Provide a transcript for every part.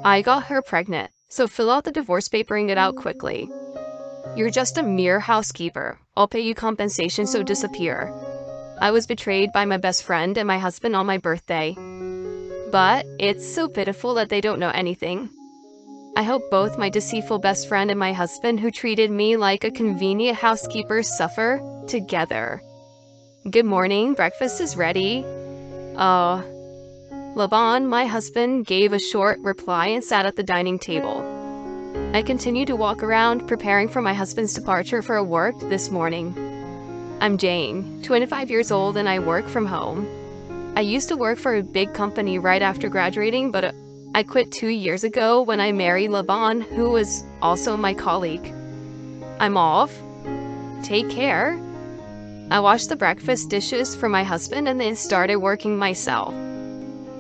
I got her pregnant, so fill out the divorce paper and get out quickly. You're just a mere housekeeper. I'll pay you compensation, so disappear. I was betrayed by my best friend and my husband on my birthday. But it's so pitiful that they don't know anything. I hope both my deceitful best friend and my husband, who treated me like a convenient housekeeper, suffer together. Good morning, breakfast is ready. Laban, my husband, gave a short reply and sat at the dining table. I continued to walk around, preparing for my husband's departure for work this morning. I'm Jane, 25 years old, and I work from home. I used to work for a big company right after graduating, but I quit 2 years ago when I married Laban, who was also my colleague. I'm off. Take care. I washed the breakfast dishes for my husband and then started working myself.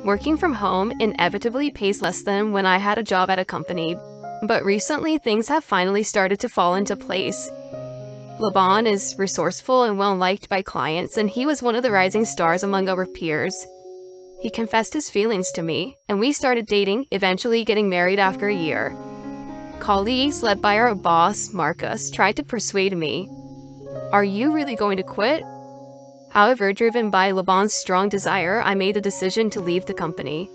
Working from home inevitably pays less than when I had a job at a company, but recently things have finally started to fall into place. Laban is resourceful and well-liked by clients, and he was one of the rising stars among our peers. He confessed his feelings to me, and we started dating, eventually getting married after a year. Colleagues, led by our boss, Marcus, tried to persuade me. Are you really going to quit? However, driven by Laban's strong desire, I made the decision to leave the company.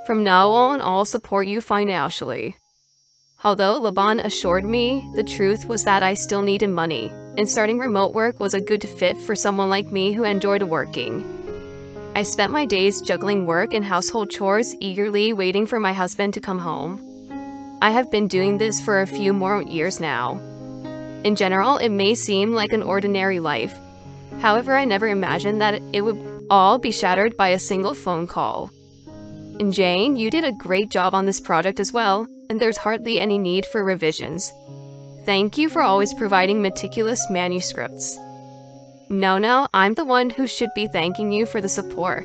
From now on, I'll support you financially. Although Laban assured me, the truth was that I still needed money, and starting remote work was a good fit for someone like me who enjoyed working. I spent my days juggling work and household chores, eagerly waiting for my husband to come home. I have been doing this for a few more years now. In general, it may seem like an ordinary life. However, I never imagined that it would all be shattered by a single phone call. And Jane, you did a great job on this project as well, and there's hardly any need for revisions. Thank you for always providing meticulous manuscripts. No, I'm the one who should be thanking you for the support.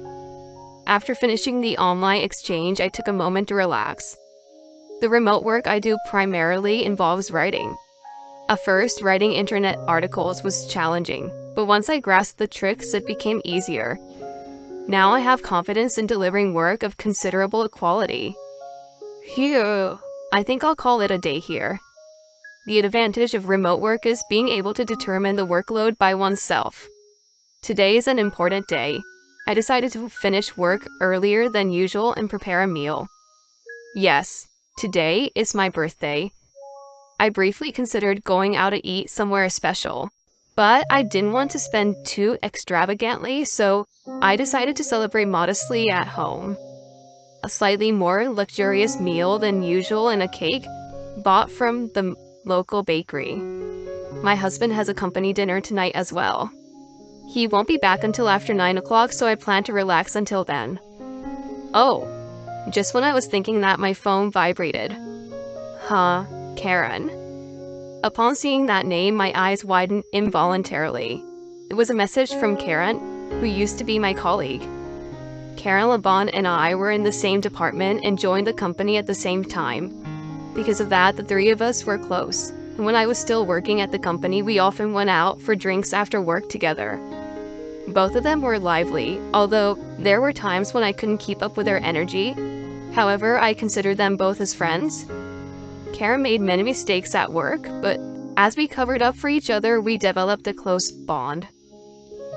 After finishing the online exchange, I took a moment to relax. The remote work I do primarily involves writing. At first, writing internet articles was challenging, but once I grasped the tricks, it became easier. Now I have confidence in delivering work of considerable quality. Phew, I think I'll call it a day here. The advantage of remote work is being able to determine the workload by oneself. Today is an important day. I decided to finish work earlier than usual and prepare a meal. Yes, today is my birthday. I briefly considered going out to eat somewhere special, but I didn't want to spend too extravagantly, so I decided to celebrate modestly at home. A slightly more luxurious meal than usual and a cake bought from the local bakery. My husband has a company dinner tonight as well. He won't be back until after 9 o'clock, so I plan to relax until then. Oh, just when I was thinking that, my phone vibrated. Karen. Upon seeing that name, my eyes widened involuntarily. It was a message from Karen, who used to be my colleague. Karen, Laban, and I were in the same department and joined the company at the same time. Because of that, the three of us were close. And when I was still working at the company, we often went out for drinks after work together. Both of them were lively, although there were times when I couldn't keep up with their energy. However, I considered them both as friends. Karen made many mistakes at work, but as we covered up for each other, we developed a close bond.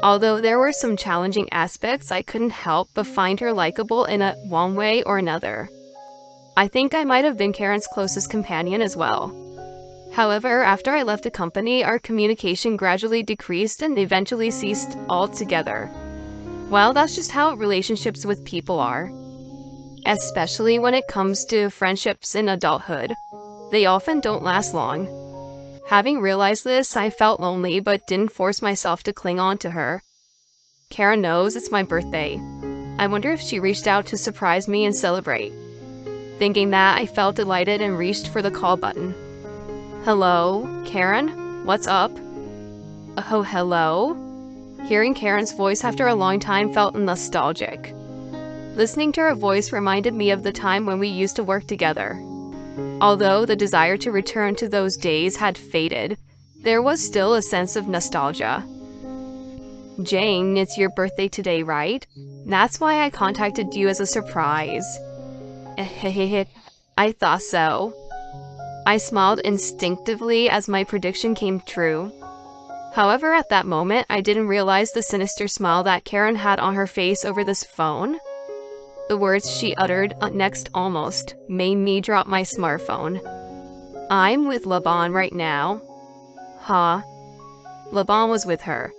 Although there were some challenging aspects, I couldn't help but find her likable in one way or another. I think I might have been Karen's closest companion as well. However, after I left the company, our communication gradually decreased and eventually ceased altogether. Well, that's just how relationships with people are. Especially when it comes to friendships in adulthood. They often don't last long. Having realized this, I felt lonely but didn't force myself to cling on to her. Karen knows it's my birthday. I wonder if she reached out to surprise me and celebrate. Thinking that, I felt delighted and reached for the call button. Hello, Karen? What's up? Oh, hello? Hearing Karen's voice after a long time felt nostalgic. Listening to her voice reminded me of the time when we used to work together. Although the desire to return to those days had faded, there was still a sense of nostalgia. Jane, it's your birthday today, right? That's why I contacted you as a surprise. I thought so. I smiled instinctively as my prediction came true. However, at that moment, I didn't realize the sinister smile that Karen had on her face over this phone. The words she uttered next almost made me drop my smartphone. "I'm with Laban right now." Huh? Laban was with her.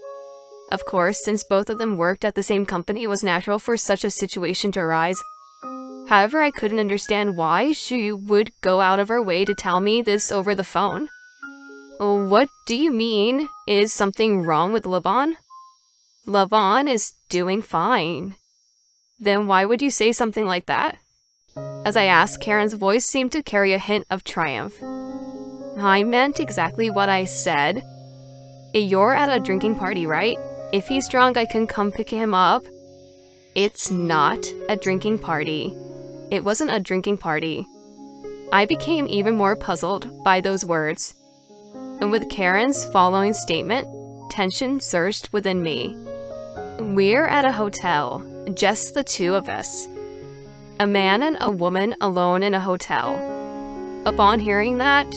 Of course, since both of them worked at the same company, it was natural for such a situation to arise. However, I couldn't understand why she would go out of her way to tell me this over the phone. "What do you mean? Is something wrong with Laban?" "Laban is doing fine." "Then why would you say something like that?" As I asked, Karen's voice seemed to carry a hint of triumph. "I meant exactly what I said. You're at a drinking party, right? If he's drunk, I can come pick him up." "It's not a drinking party." It wasn't a drinking party. I became even more puzzled by those words. And with Karen's following statement, tension surged within me. "We're at a hotel, just the two of us." A man and a woman alone in a hotel. Upon hearing that,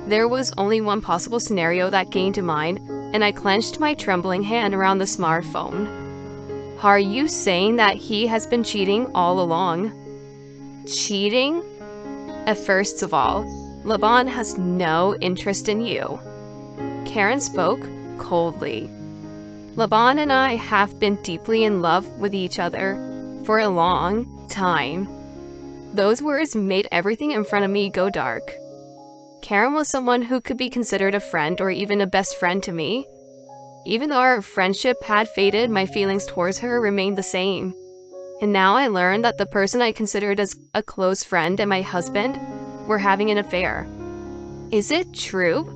there was only one possible scenario that came to mind, and I clenched my trembling hand around the smartphone. "Are you saying that he has been cheating all along?" "Cheating? First of all, Laban has no interest in you." Karen spoke coldly. "Laban and I have been deeply in love with each other for a long time." Those words made everything in front of me go dark. Karen was someone who could be considered a friend or even a best friend to me. Even though our friendship had faded, my feelings towards her remained the same. And now I learned that the person I considered as a close friend and my husband were having an affair. Is it true?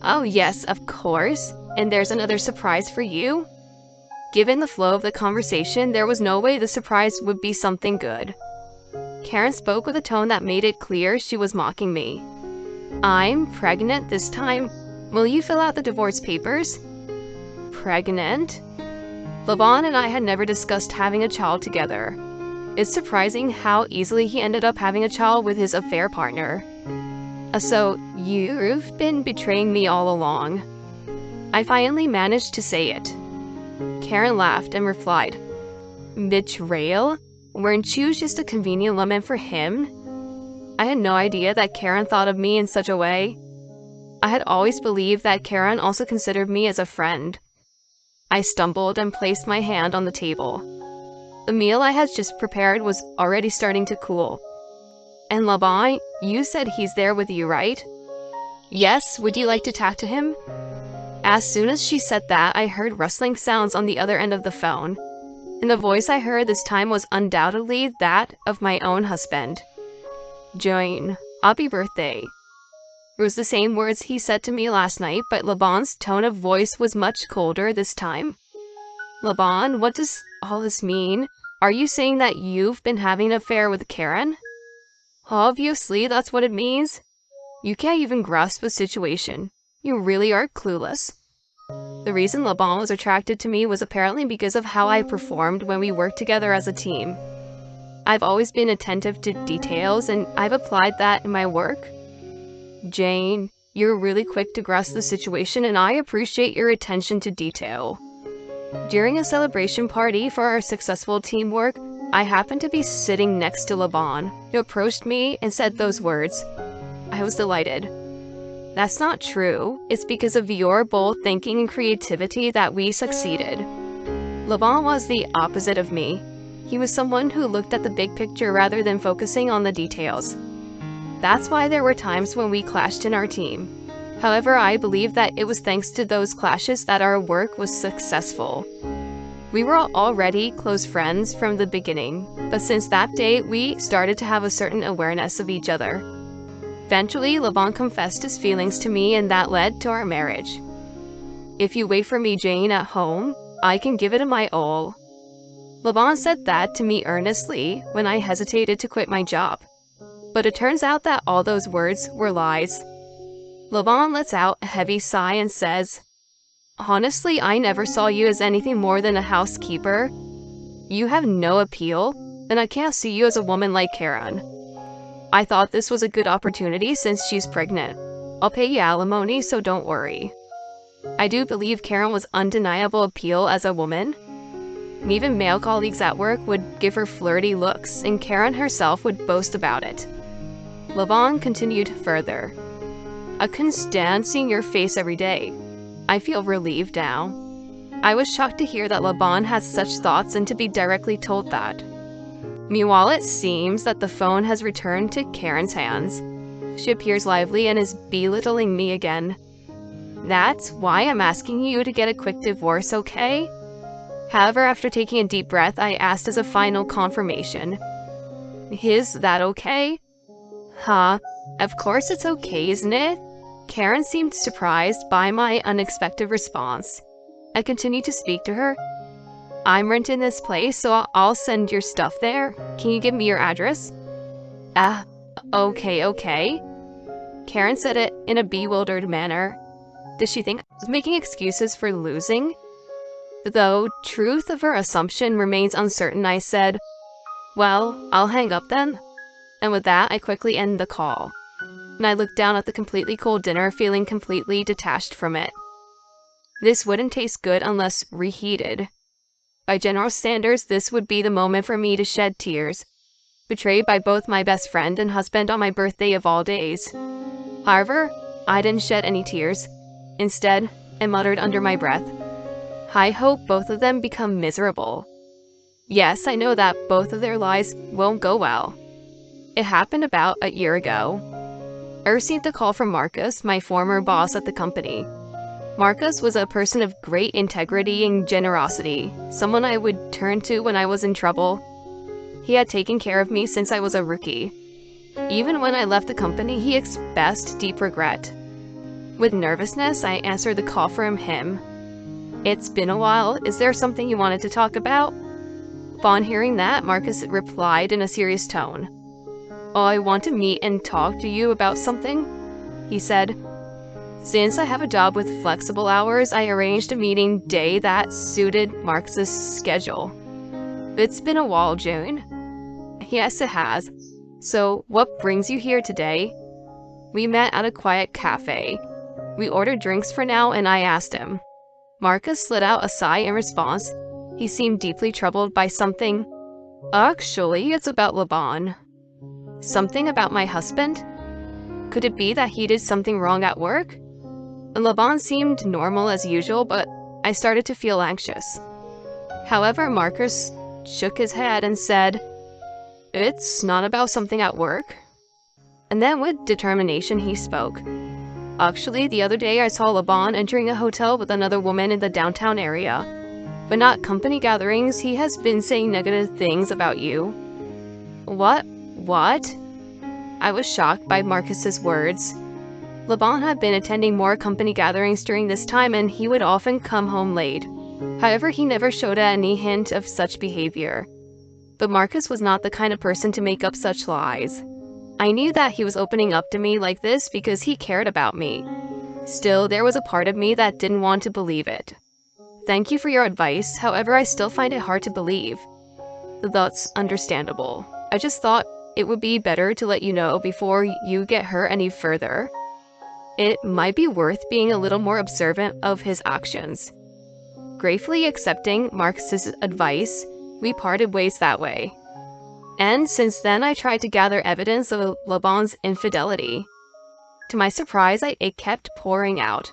Oh yes, of course. And there's another surprise for you? Given the flow of the conversation, there was no way the surprise would be something good. Karen spoke with a tone that made it clear she was mocking me. "I'm pregnant this time. Will you fill out the divorce papers?" Pregnant? Laban and I had never discussed having a child together. It's surprising how easily he ended up having a child with his affair partner. So, you've been betraying me all along." I finally managed to say it. Karen laughed and replied, "Betrayal? Weren't you just a convenient woman for him?" I had no idea that Karen thought of me in such a way. I had always believed that Karen also considered me as a friend. I stumbled and placed my hand on the table. The meal I had just prepared was already starting to cool. "And Laban, you said he's there with you, right?" "Yes, would you like to talk to him?" As soon as she said that, I heard rustling sounds on the other end of the phone, and the voice I heard this time was undoubtedly that of my own husband. "Jane, happy birthday." It was the same words he said to me last night, but Laban's tone of voice was much colder this time. "Laban, what does all this mean? Are you saying that you've been having an affair with Karen?" "Obviously, that's what it means. You can't even grasp the situation. You really are clueless." The reason Laban was attracted to me was apparently because of how I performed when we worked together as a team. I've always been attentive to details, and I've applied that in my work. "Jane, you're really quick to grasp the situation, and I appreciate your attention to detail." During a celebration party for our successful teamwork, I happened to be sitting next to Laban, who approached me and said those words. I was delighted. "That's not true. It's because of your bold thinking and creativity that we succeeded." Laban was the opposite of me. He was someone who looked at the big picture rather than focusing on the details. That's why there were times when we clashed in our team. However, I believe that it was thanks to those clashes that our work was successful. We were already close friends from the beginning, but since that day, we started to have a certain awareness of each other. Eventually, Laban confessed his feelings to me, and that led to our marriage. "If you wait for me, Jane, at home, I can give it my all." Laban said that to me earnestly when I hesitated to quit my job. But it turns out that all those words were lies. Laban lets out a heavy sigh and says, "Honestly, I never saw you as anything more than a housekeeper. You have no appeal, and I can't see you as a woman like Karen." I thought this was a good opportunity since she's pregnant. I'll pay you alimony, so don't worry. I do believe Karen was undeniable appeal as a woman. Even male colleagues at work would give her flirty looks, and Karen herself would boast about it. Laban continued further. I couldn't stand seeing your face every day. I feel relieved now. I was shocked to hear that Laban had such thoughts and to be directly told that. Meanwhile, it seems that the phone has returned to Karen's hands. She appears lively and is belittling me again. That's why I'm asking you to get a quick divorce, okay? However, after taking a deep breath, I asked as a final confirmation. Is that okay? Huh, of course it's okay, isn't it? Karen seemed surprised by my unexpected response. I continued to speak to her. I'm renting this place, so I'll send your stuff there. Can you give me your address? Okay. Karen said it in a bewildered manner. Did she think I was making excuses for losing? Though truth of her assumption remains uncertain, I said, well, I'll hang up then. And with that, I quickly ended the call. And I looked down at the completely cold dinner, feeling completely detached from it. This wouldn't taste good unless reheated. By general standards, this would be the moment for me to shed tears, betrayed by both my best friend and husband on my birthday of all days. However, I didn't shed any tears. Instead, I muttered under my breath, I hope both of them become miserable. Yes, I know that both of their lives won't go well. It happened about a year ago. I received a call from Marcus, my former boss at the company. Marcus was a person of great integrity and generosity, someone I would turn to when I was in trouble. He had taken care of me since I was a rookie. Even when I left the company, he expressed deep regret. With nervousness, I answered the call from him. It's been a while. Is there something you wanted to talk about? Upon hearing that, Marcus replied in a serious tone. Oh, I want to meet and talk to you about something, he said. Since I have a job with flexible hours, I arranged a meeting day that suited Marcus's schedule. It's been a while, June. Yes, it has. So, what brings you here today? We met at a quiet cafe. We ordered drinks for now, and I asked him. Marcus let out a sigh in response. He seemed deeply troubled by something. Actually, it's about Laban. Something about my husband? Could it be that he did something wrong at work? Laban seemed normal as usual, but I started to feel anxious. However, Marcus shook his head and said, It's not about something at work. And then with determination he spoke. Actually, the other day I saw Laban entering a hotel with another woman in the downtown area. But not company gatherings. He has been saying negative things about you. What? I was shocked by Marcus's words. Laban had been attending more company gatherings during this time, and he would often come home late. However, he never showed any hint of such behavior. But Marcus was not the kind of person to make up such lies. I knew that he was opening up to me like this because he cared about me. Still, there was a part of me that didn't want to believe it. Thank you for your advice, however, I still find it hard to believe. That's understandable. I just thought it would be better to let you know before you get hurt any further. It might be worth being a little more observant of his actions. Gratefully accepting Marcus's advice, we parted ways that way. And since then, I tried to gather evidence of Laban's infidelity. To my surprise, it kept pouring out.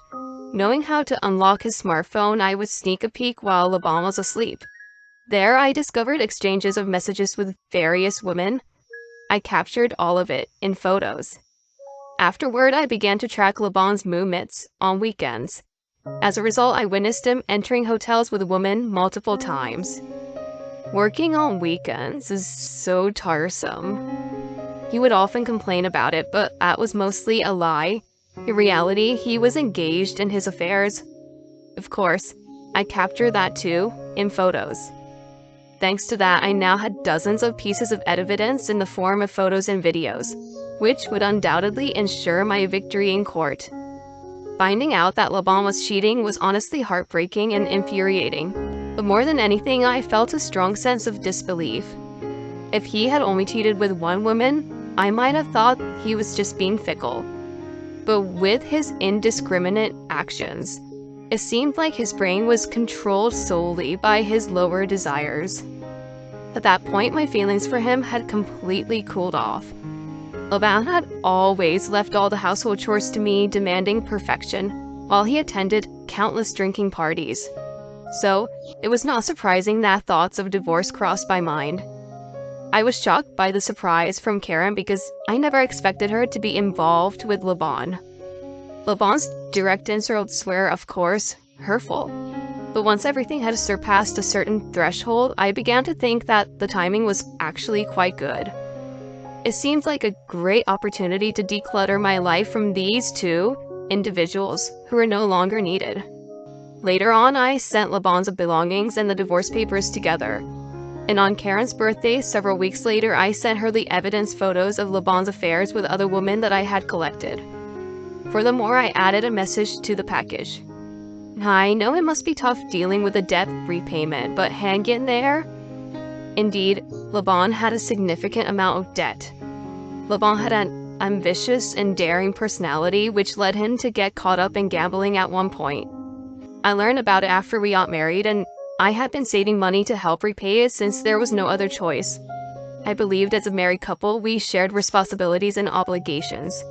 Knowing how to unlock his smartphone, I would sneak a peek while Laban was asleep. There, I discovered exchanges of messages with various women. I captured all of it in photos. Afterward, I began to track Laban's movements on weekends. As a result, I witnessed him entering hotels with women multiple times. Working on weekends is so tiresome. He would often complain about it, but that was mostly a lie. In reality, he was engaged in his affairs. Of course, I captured that too, in photos. Thanks to that, I now had dozens of pieces of evidence in the form of photos and videos, which would undoubtedly ensure my victory in court. Finding out that Laban was cheating was honestly heartbreaking and infuriating. But more than anything, I felt a strong sense of disbelief. If he had only cheated with one woman, I might have thought he was just being fickle. But with his indiscriminate actions, it seemed like his brain was controlled solely by his lower desires. At that point, my feelings for him had completely cooled off. Laban had always left all the household chores to me, demanding perfection, while he attended countless drinking parties. So, it was not surprising that thoughts of divorce crossed my mind. I was shocked by the surprise from Karen because I never expected her to be involved with Laban. Laban's direct insults were, of course, hurtful. But once everything had surpassed a certain threshold, I began to think that the timing was actually quite good. It seemed like a great opportunity to declutter my life from these two individuals who were no longer needed. Later on, I sent Laban's belongings and the divorce papers together. And on Karen's birthday, several weeks later, I sent her the evidence photos of Laban's affairs with other women that I had collected. Furthermore, I added a message to the package. I know it must be tough dealing with a debt repayment, but hang in there. Indeed, Laban had a significant amount of debt. Laban had an ambitious and daring personality, which led him to get caught up in gambling at one point. I learned about it after we got married, and I had been saving money to help repay it since there was no other choice. I believed as a married couple, we shared responsibilities and obligations.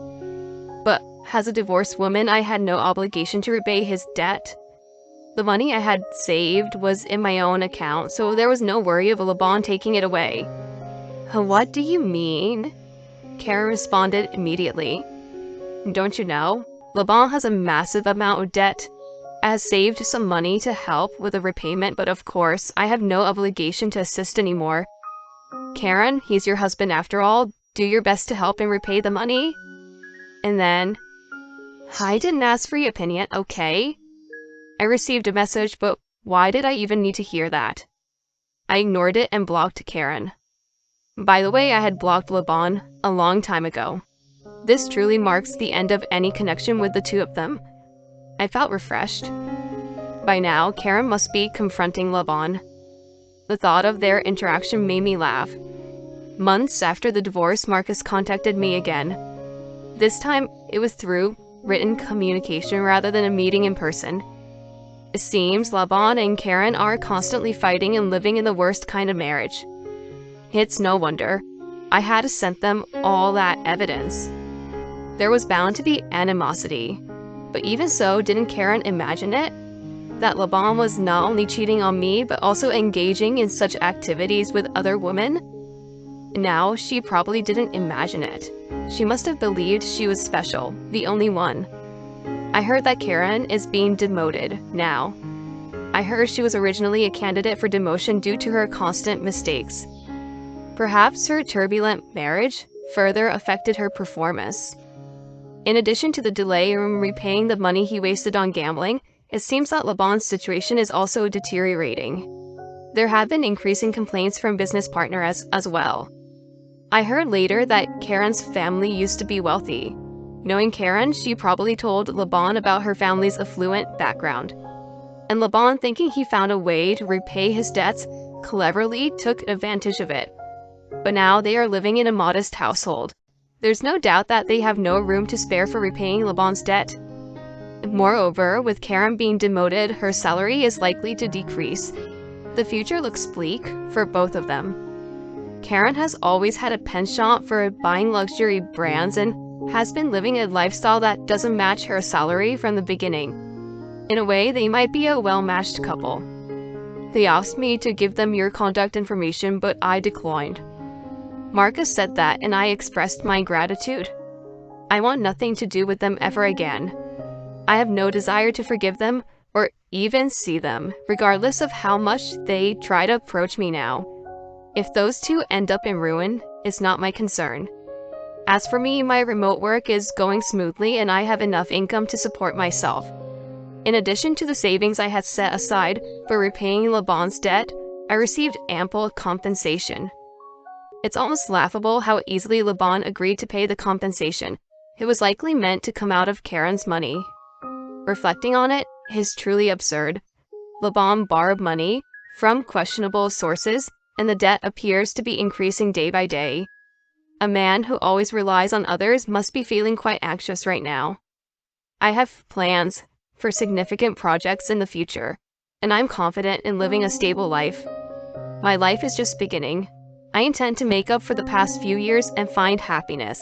But as a divorced woman, I had no obligation to repay his debt. The money I had saved was in my own account, so there was no worry of Laban taking it away. What do you mean? Karen responded immediately. Don't you know? Laban has a massive amount of debt. I have saved some money to help with the repayment, but of course, I have no obligation to assist anymore. Karen, he's your husband after all. Do your best to help and repay the money. And then, I didn't ask for your opinion, okay? I received a message, but why did I even need to hear that? I ignored it and blocked Karen. By the way, I had blocked Laban a long time ago. This truly marks the end of any connection with the two of them. I felt refreshed. By now, Karen must be confronting Laban. The thought of their interaction made me laugh. Months after the divorce, Marcus contacted me again. This time, it was through written communication rather than a meeting in person. It seems Laban and Karen are constantly fighting and living in the worst kind of marriage. It's no wonder. I had sent them all that evidence. There was bound to be animosity. But even so, didn't Karen imagine it? That Laban was not only cheating on me, but also engaging in such activities with other women? Now, she probably didn't imagine it. She must have believed she was special, the only one. I heard that Karen is being demoted now. I heard she was originally a candidate for demotion due to her constant mistakes. Perhaps her turbulent marriage further affected her performance. In addition to the delay in repaying the money he wasted on gambling, it seems that Laban's situation is also deteriorating. There have been increasing complaints from business partners as well. I heard later that Karen's family used to be wealthy. Knowing Karen, she probably told Laban about her family's affluent background. And Laban, thinking he found a way to repay his debts, cleverly took advantage of it. But now they are living in a modest household. There's no doubt that they have no room to spare for repaying Laban's debt. Moreover, with Karen being demoted, her salary is likely to decrease. The future looks bleak for both of them. Karen has always had a penchant for buying luxury brands and has been living a lifestyle that doesn't match her salary from the beginning. In a way, they might be a well-matched couple. They asked me to give them your contact information, but I declined. Marcus said that, and I expressed my gratitude. I want nothing to do with them ever again. I have no desire to forgive them or even see them, regardless of how much they try to approach me now. If those two end up in ruin, it's not my concern. As for me, my remote work is going smoothly and I have enough income to support myself. In addition to the savings I had set aside for repaying Laban's debt, I received ample compensation. It's almost laughable how easily Laban agreed to pay the compensation. It was likely meant to come out of Karen's money. Reflecting on it is truly absurd. Laban borrowed money from questionable sources, and the debt appears to be increasing day by day. A man who always relies on others must be feeling quite anxious right now. I have plans for significant projects in the future, and I'm confident in living a stable life. My life is just beginning. I intend to make up for the past few years and find happiness.